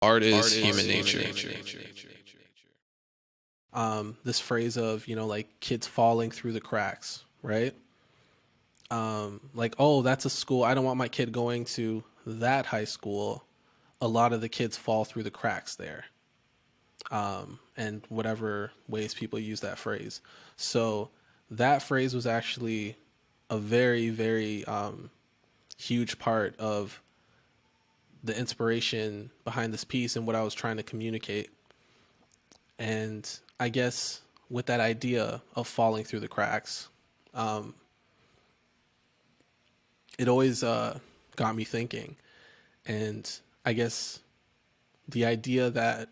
Art is human nature. This phrase of, like kids falling through the cracks, right? Like, oh, that's a school. I don't want my kid going to that high school. A lot of the kids fall through the cracks there. And whatever ways people use that phrase. So that phrase was actually a very, very huge part of the inspiration behind this piece and what I was trying to communicate. And I guess with that idea of falling through the cracks, um, it always got me thinking. And I guess the idea that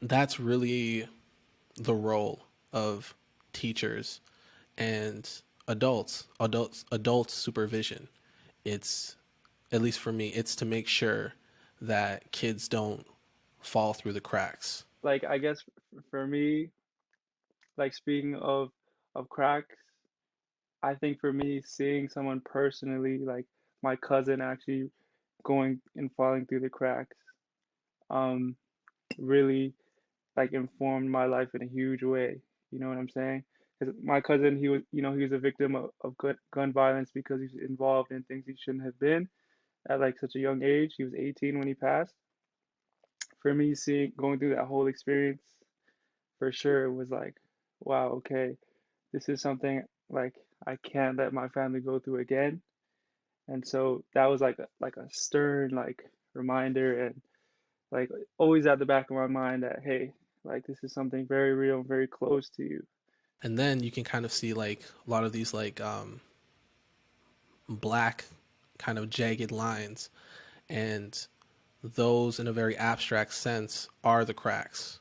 that's really the role of teachers and adult supervision. It's, at least for me, it's to make sure that kids don't fall through the cracks. Like I guess for me, like speaking of cracks, I think for me, seeing someone personally, like my cousin actually going and falling through the cracks, um, really like informed my life in a huge way. You know what I'm saying? Because my cousin, he was a victim of gun violence because he's involved in things he shouldn't have been at like such a young age. He was 18 when he passed. For me, seeing going through that whole experience, for sure, it was like, wow, okay, this is something like I can't let my family go through again. And so that was like a stern like reminder and like always at the back of my mind that hey, like this is something very real and very close to you. And then you can kind of see like a lot of these like black kind of jagged lines, and those in a very abstract sense are the cracks.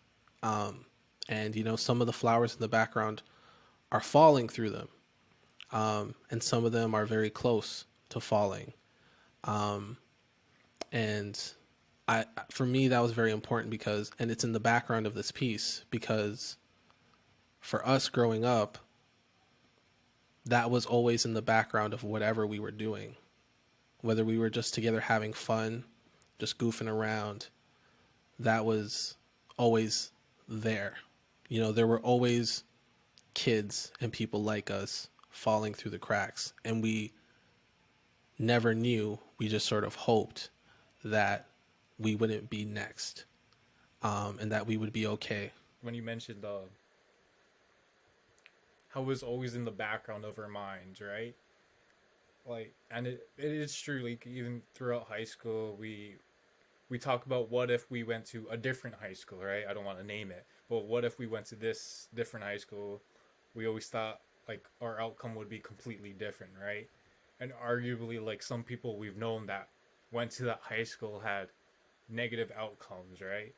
And some of the flowers in the background are falling through them, and some of them are very close to falling. Um, and for me, that was very important because, and it's in the background of this piece because for us growing up, that was always in the background of whatever we were doing, whether we were just together having fun, just goofing around. That was always there. There were always kids and people like us falling through the cracks, and we never knew. We just sort of hoped that we wouldn't be next, and that we would be okay. When you mentioned how it was always in the background of our minds, right? Like, and it is true. Like even throughout high school, we talk about what if we went to a different high school, right? I don't want to name it, but what if we went to this different high school? We always thought like our outcome would be completely different, right? And arguably, like some people we've known that went to that high school had negative outcomes, right?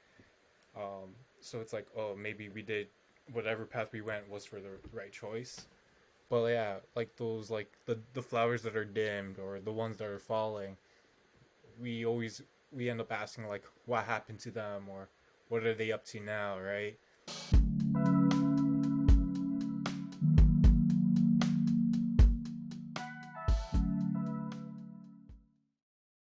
So it's like, oh, maybe we did whatever path we went was for the right choice. But yeah, like those, like the flowers that are dimmed or the ones that are falling, we end up asking like, what happened to them or what are they up to now, right?